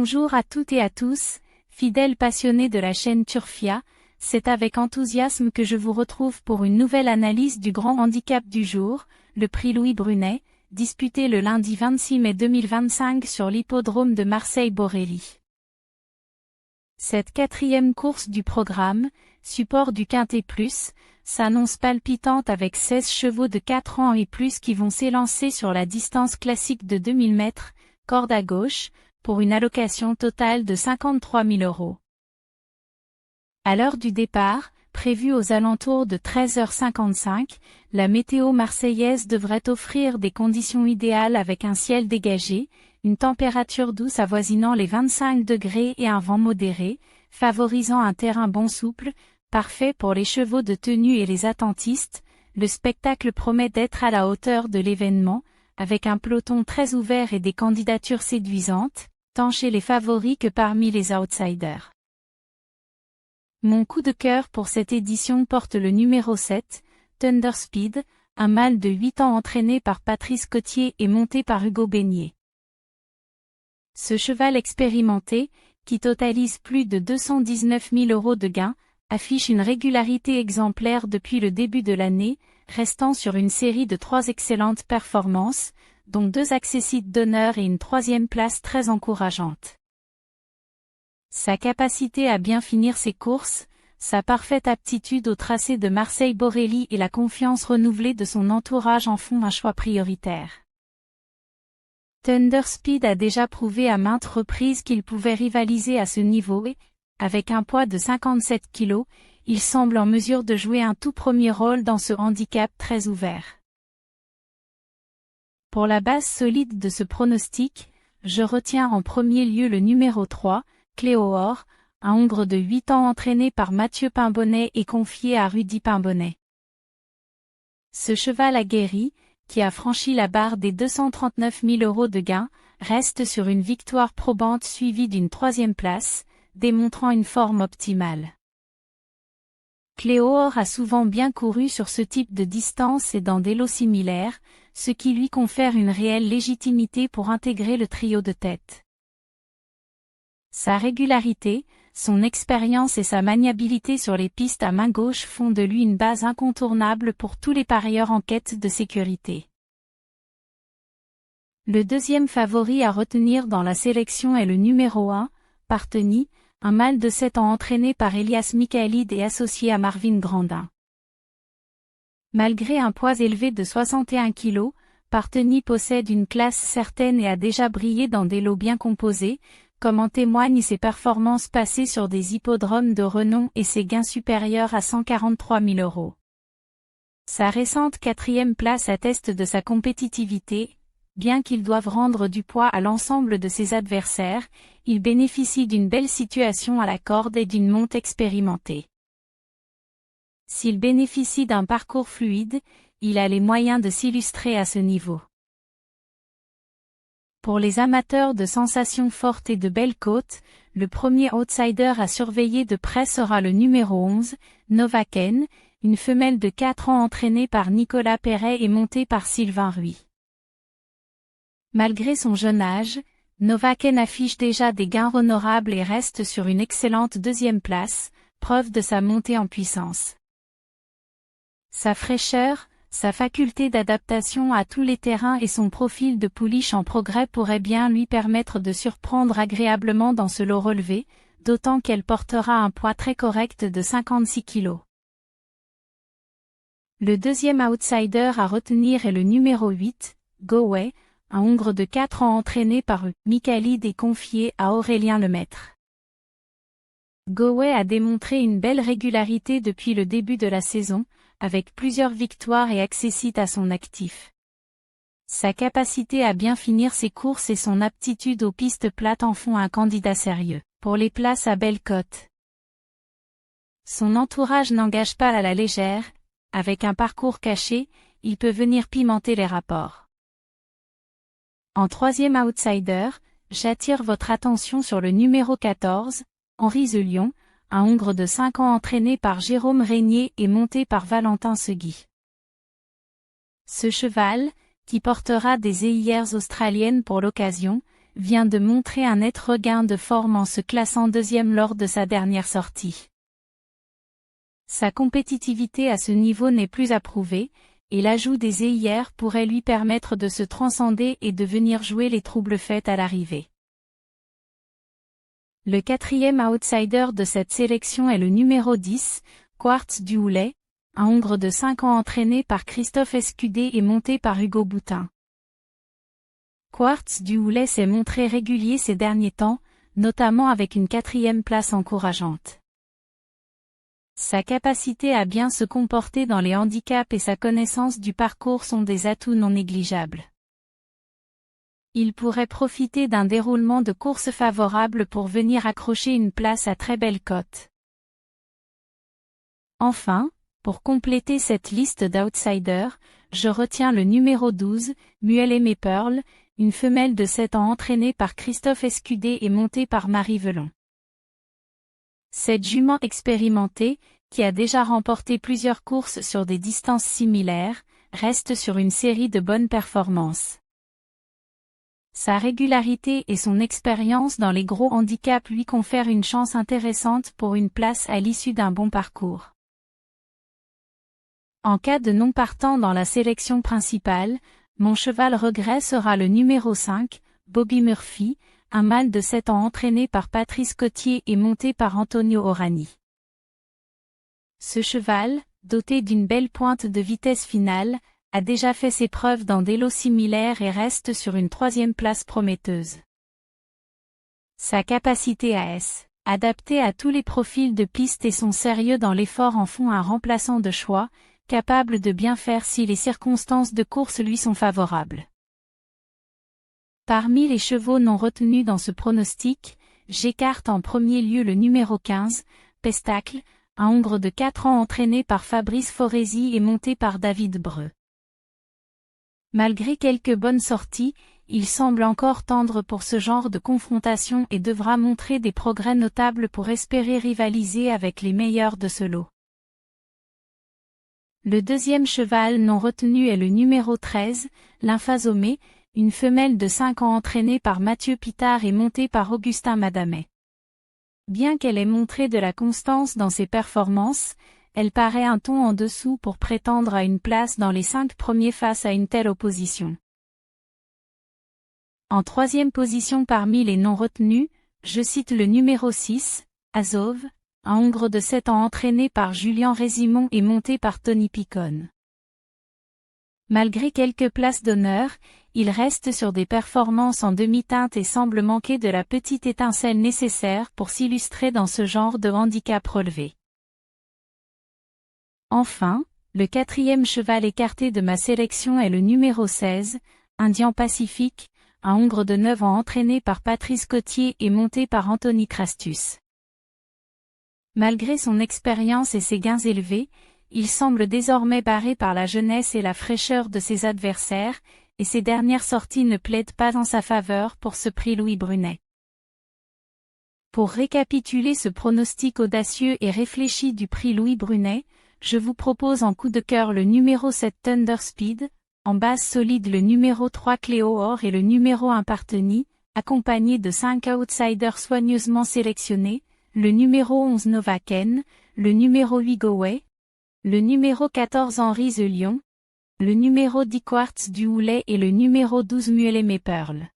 Bonjour à toutes et à tous, fidèles passionnés de la chaîne Turfia, c'est avec enthousiasme que je vous retrouve pour une nouvelle analyse du grand handicap du jour, le prix Louis Brunet, disputé le lundi 26 mai 2025 sur l'hippodrome de Marseille-Borély. Cette quatrième course du programme, support du Quintet Plus, s'annonce palpitante avec 16 chevaux de 4 ans et plus qui vont s'élancer sur la distance classique de 2000 mètres, corde à gauche, pour une allocation totale de 53 000 €. À l'heure du départ, prévue aux alentours de 13h55, la météo marseillaise devrait offrir des conditions idéales avec un ciel dégagé, une température douce avoisinant les 25 degrés et un vent modéré, favorisant un terrain bon souple, parfait pour les chevaux de tenue et les attentistes. Le spectacle promet d'être à la hauteur de l'événement, avec un peloton très ouvert et des candidatures séduisantes, tant chez les favoris que parmi les outsiders. Mon coup de cœur pour cette édition porte le numéro 7, Thunder Speed, un mâle de 8 ans entraîné par Patrice Cottier et monté par Hugo Beignet. Ce cheval expérimenté, qui totalise plus de 219 000 € de gains, affiche une régularité exemplaire depuis le début de l'année, restant sur une série de 3 excellentes performances, dont 2 accessites d'honneur et une 3e place très encourageante. Sa capacité à bien finir ses courses, sa parfaite aptitude au tracé de Marseille-Borély et la confiance renouvelée de son entourage en font un choix prioritaire. Thunder Speed a déjà prouvé à maintes reprises qu'il pouvait rivaliser à ce niveau et, avec un poids de 57 kg, il semble en mesure de jouer un tout premier rôle dans ce handicap très ouvert. Pour la base solide de ce pronostic, je retiens en premier lieu le numéro 3, Cléoor, un hongre de 8 ans entraîné par Mathieu Pimbonnet et confié à Rudy Pimbonnet. Ce cheval aguerri, qui a franchi la barre des 239 000 € de gains, reste sur une victoire probante suivie d'une 3e place, démontrant une forme optimale. Cléoor a souvent bien couru sur ce type de distance et dans des lots similaires, ce qui lui confère une réelle légitimité pour intégrer le trio de tête. Sa régularité, son expérience et sa maniabilité sur les pistes à main gauche font de lui une base incontournable pour tous les parieurs en quête de sécurité. Le deuxième favori à retenir dans la sélection est le numéro 1, Parteny, un mâle de 7 ans entraîné par Elias Michaelid et associé à Marvin Grandin. Malgré un poids élevé de 61 kg, Parteny possède une classe certaine et a déjà brillé dans des lots bien composés, comme en témoignent ses performances passées sur des hippodromes de renom et ses gains supérieurs à 143 000 €. Sa récente 4e place atteste de sa compétitivité. Bien qu'il doive rendre du poids à l'ensemble de ses adversaires, il bénéficie d'une belle situation à la corde et d'une monte expérimentée. S'il bénéficie d'un parcours fluide, il a les moyens de s'illustrer à ce niveau. Pour les amateurs de sensations fortes et de belles côtes, le premier outsider à surveiller de près sera le numéro 11, Novaken, une femelle de 4 ans entraînée par Nicolas Perret et montée par Sylvain Ruy. Malgré son jeune âge, Novaken affiche déjà des gains honorables et reste sur une excellente 2e place, preuve de sa montée en puissance. Sa fraîcheur, sa faculté d'adaptation à tous les terrains et son profil de pouliche en progrès pourraient bien lui permettre de surprendre agréablement dans ce lot relevé, d'autant qu'elle portera un poids très correct de 56 kg. Le deuxième outsider à retenir est le numéro 8, Goway, un hongre de 4 ans entraîné par Michaelid et confié à Aurélien Lemaître. Goway a démontré une belle régularité depuis le début de la saison, avec plusieurs victoires et accessites à son actif. Sa capacité à bien finir ses courses et son aptitude aux pistes plates en font un candidat sérieux pour les places à belle cote. Son entourage n'engage pas à la légère, avec un parcours caché, il peut venir pimenter les rapports. En 3e outsider, j'attire votre attention sur le numéro 14, Henri The Lion, un hongre de 5 ans entraîné par Jérôme Régnier et monté par Valentin Segui. Ce cheval, qui portera des œillères australiennes pour l'occasion, vient de montrer un net regain de forme en se classant deuxième lors de sa dernière sortie. Sa compétitivité à ce niveau n'est plus à prouver, et l'ajout des EIR pourrait lui permettre de se transcender et de venir jouer les troubles faits à l'arrivée. Le quatrième outsider de cette sélection est le numéro 10, Quartz du Houlet, un Hongre de 5 ans entraîné par Christophe Escudé et monté par Hugo Boutin. Quartz du Houlet s'est montré régulier ces derniers temps, notamment avec une 4e place encourageante. Sa capacité à bien se comporter dans les handicaps et sa connaissance du parcours sont des atouts non négligeables. Il pourrait profiter d'un déroulement de course favorable pour venir accrocher une place à très belle cote. Enfin, pour compléter cette liste d'outsiders, je retiens le numéro 12, Muel Aimé Pearl, une femelle de 7 ans entraînée par Christophe Escudé et montée par Marie Velon. Cette jument expérimentée, qui a déjà remporté plusieurs courses sur des distances similaires, reste sur une série de bonnes performances. Sa régularité et son expérience dans les gros handicaps lui confèrent une chance intéressante pour une place à l'issue d'un bon parcours. En cas de non partant dans la sélection principale, mon cheval regret sera le numéro 5, Bobby Murphy, un mâle de 7 ans entraîné par Patrice Cottier et monté par Antonio Orani. Ce cheval, doté d'une belle pointe de vitesse finale, a déjà fait ses preuves dans des lots similaires et reste sur une 3e place prometteuse. Sa capacité à s'adapter à tous les profils de piste et son sérieux dans l'effort en font un remplaçant de choix, capable de bien faire si les circonstances de course lui sont favorables. Parmi les chevaux non retenus dans ce pronostic, j'écarte en premier lieu le numéro 15, Pestacle, un Hongre de 4 ans entraîné par Fabrice Foresi et monté par David Breu. Malgré quelques bonnes sorties, il semble encore tendre pour ce genre de confrontation et devra montrer des progrès notables pour espérer rivaliser avec les meilleurs de ce lot. Le deuxième cheval non retenu est le numéro 13, Lymphazomé, une femelle de 5 ans entraînée par Mathieu Pitard et montée par Augustin Madamet. Bien qu'elle ait montré de la constance dans ses performances, elle paraît un ton en dessous pour prétendre à une place dans les 5 premiers face à une telle opposition. En 3e position parmi les non retenus, je cite le numéro 6, Azov, un Hongre de 7 ans entraîné par Julien Résimon et monté par Tony Picon. Malgré quelques places d'honneur, il reste sur des performances en demi-teinte et semble manquer de la petite étincelle nécessaire pour s'illustrer dans ce genre de handicap relevé. Enfin, le 4e cheval écarté de ma sélection est le numéro 16, Indian Pacifique, un Hongre de 9 ans entraîné par Patrice Cottier et monté par Anthony Crastus. Malgré son expérience et ses gains élevés, il semble désormais barré par la jeunesse et la fraîcheur de ses adversaires, et ses dernières sorties ne plaident pas en sa faveur pour ce prix Louis Brunet. Pour récapituler ce pronostic audacieux et réfléchi du prix Louis Brunet, je vous propose en coup de cœur le numéro 7 Thunder Speed, en base solide le numéro 3 Cléo Or et le numéro 1 Parteny, accompagné de 5 outsiders soigneusement sélectionnés, le numéro 11 Novaken, le numéro 8 Goway, le numéro 14 Henri The Lion, le numéro 10 Quartz du Houlet et le numéro 12 Muel Aimé Pearl.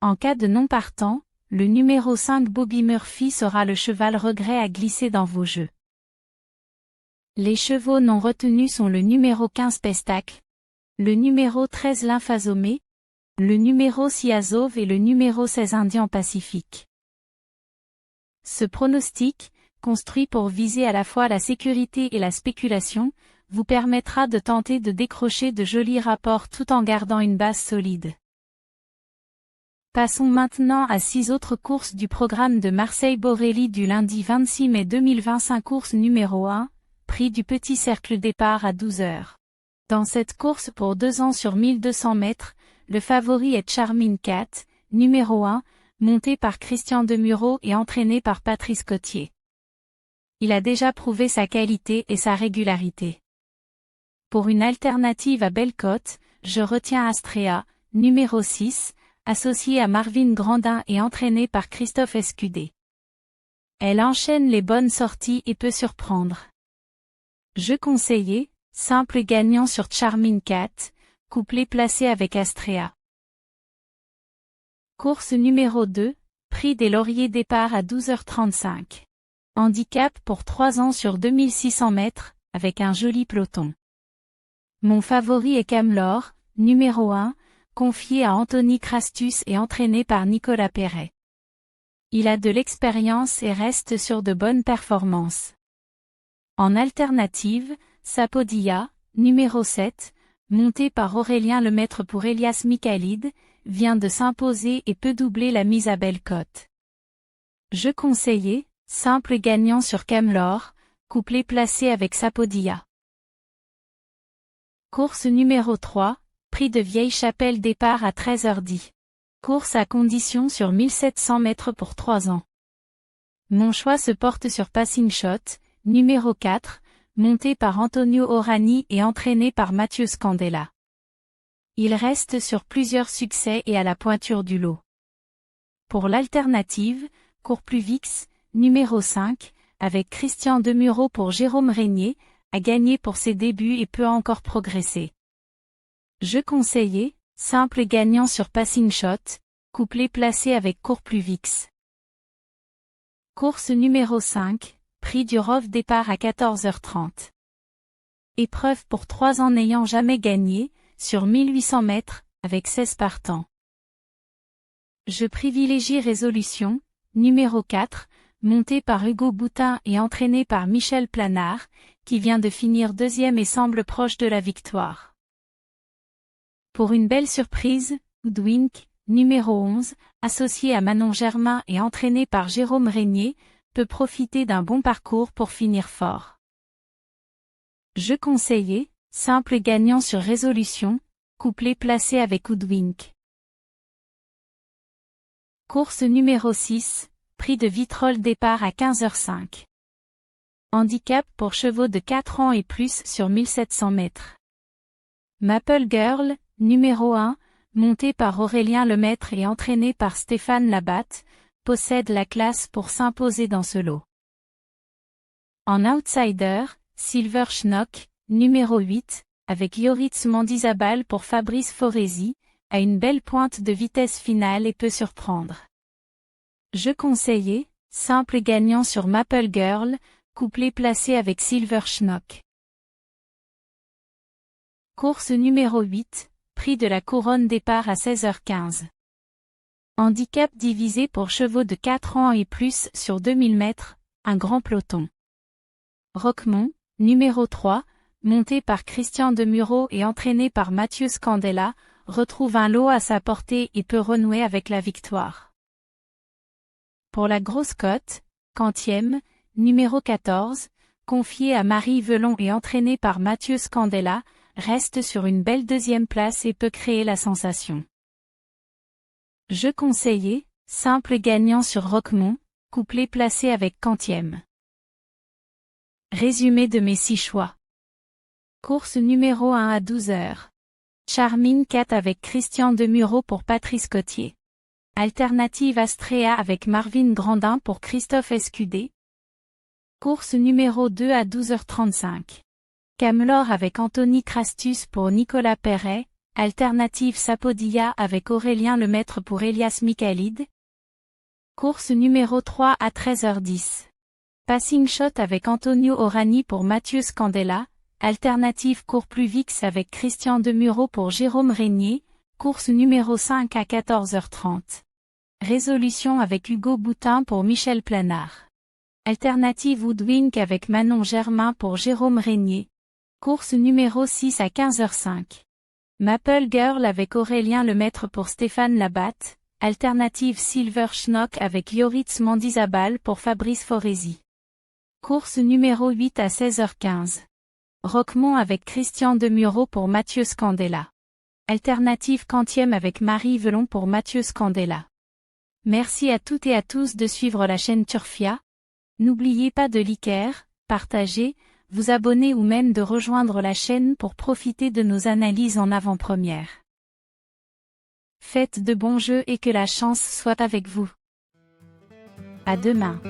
En cas de non partant, le numéro 5 Bobby Murphy sera le cheval regret à glisser dans vos jeux. Les chevaux non retenus sont le numéro 15 Pestacle, le numéro 13 Lymphazomé, le numéro 6 Azov et le numéro 16 Indian Pacifique. Ce pronostic, construit pour viser à la fois la sécurité et la spéculation, vous permettra de tenter de décrocher de jolis rapports tout en gardant une base solide. Passons maintenant à 6 autres courses du programme de Marseille-Borelli du lundi 26 mai 2025. Course numéro 1, prix du Petit Cercle, départ à 12 h. Dans cette course pour 2 ans sur 1200 mètres, le favori est Charming Cat, numéro 1, monté par Christian Demureau et entraîné par Patrice Cottier. Il a déjà prouvé sa qualité et sa régularité. Pour une alternative à belle cote, je retiens Astrea, numéro 6, associée à Marvin Grandin et entraînée par Christophe Escudé. Elle enchaîne les bonnes sorties et peut surprendre. Jeu conseillé, simple gagnant sur Charming Cat, couplet placé avec Astrea. Course numéro 2, prix des Lauriers départ à 12h35. Handicap pour 3 ans sur 2600 mètres, avec un joli peloton. Mon favori est Camlor, numéro 1, confié à Anthony Crastus et entraîné par Nicolas Perret. Il a de l'expérience et reste sur de bonnes performances. En alternative, Sapodilla, numéro 7, monté par Aurélien Lemaître pour Elias Michaelid, vient de s'imposer et peut doubler la mise à belle cote. Jeu conseillé, simple gagnant sur Camlor, couplet placé avec Sapodilla. Course numéro 3, prix de Vieille-Chapelle départ à 13h10. Course à condition sur 1700 mètres pour 3 ans. Mon choix se porte sur Passing Shot, numéro 4, monté par Antonio Orani et entraîné par Mathieu Scandella. Il reste sur plusieurs succès et à la pointure du lot. Pour l'alternative, Courpluvix, numéro 5, avec Christian Demureau pour Jérôme Régnier, a gagné pour ses débuts et peut encore progresser. Jeu conseillé, simple gagnant sur Passing Shot, couplet placé avec Courpluvix. Course numéro 5, prix du Rove départ à 14h30. Épreuve pour 3 ans n'ayant jamais gagné, sur 1800 mètres, avec 16 partants. Je privilégie Résolution, numéro 4, monté par Hugo Boutin et entraîné par Michel Planard, qui vient de finir deuxième et semble proche de la victoire. Pour une belle surprise, Hoodwink, numéro 11, associé à Manon Germain et entraîné par Jérôme Régnier, peut profiter d'un bon parcours pour finir fort. Jeu conseillé, simple gagnant sur Résolution, couplet placé avec Hoodwink. Course numéro 6, prix de Vitrolles départ à 15h05. Handicap pour chevaux de 4 ans et plus sur 1700 mètres. Maple Girl, numéro 1, monté par Aurélien Lemaître et entraîné par Stéphane Labatte, possède la classe pour s'imposer dans ce lot. En outsider, Silver Schnock, numéro 8, avec Yoritz Mandizabal pour Fabrice Foresi, a une belle pointe de vitesse finale et peut surprendre. Jeu conseillé, simple gagnant sur Maple Girl, couplet placé avec Silver Schnock. Course numéro 8, prix de la Couronne départ à 16h15. Handicap divisé pour chevaux de 4 ans et plus sur 2000 mètres, un grand peloton. Roquemont, numéro 3, monté par Christian Demureau et entraîné par Mathieu Scandella, retrouve un lot à sa portée et peut renouer avec la victoire. Pour la grosse cote, Quantième, numéro 14, confié à Marie Velon et entraîné par Mathieu Scandella, reste sur une belle deuxième place et peut créer la sensation. Jeu conseillé, simple gagnant sur Roquemont, couplet placé avec Quantième. Résumé de mes 6 choix. Course numéro 1 à 12h. Charming Cat avec Christian Demureau pour Patrice Cotier. Alternative Astrea avec Marvin Grandin pour Christophe Escudé. Course numéro 2 à 12h35. Camlor avec Anthony Crastus pour Nicolas Perret. Alternative Sapodilla avec Aurélien Lemaître pour Elias Michaelid. Course numéro 3 à 13h10. Passing Shot avec Antonio Orani pour Mathieu Scandella. Alternative Courpluvix avec Christian Demureau pour Jérôme Régnier. Course numéro 5 à 14h30. Résolution avec Hugo Boutin pour Michel Planard. Alternative Woodwink avec Manon Germain pour Jérôme Régnier. Course numéro 6 à 15h05. Maple Girl avec Aurélien Lemaître pour Stéphane Labatte. Alternative Silver Schnock avec Yoritz Mandizabal pour Fabrice Foresi. Course numéro 8 à 16h15. Roquemont avec Christian Demureau pour Mathieu Scandella. Alternative Quantième avec Marie Velon pour Mathieu Scandella. Merci à toutes et à tous de suivre la chaîne Turfia. N'oubliez pas de liker, partager, vous abonner ou même de rejoindre la chaîne pour profiter de nos analyses en avant-première. Faites de bons jeux et que la chance soit avec vous. À demain.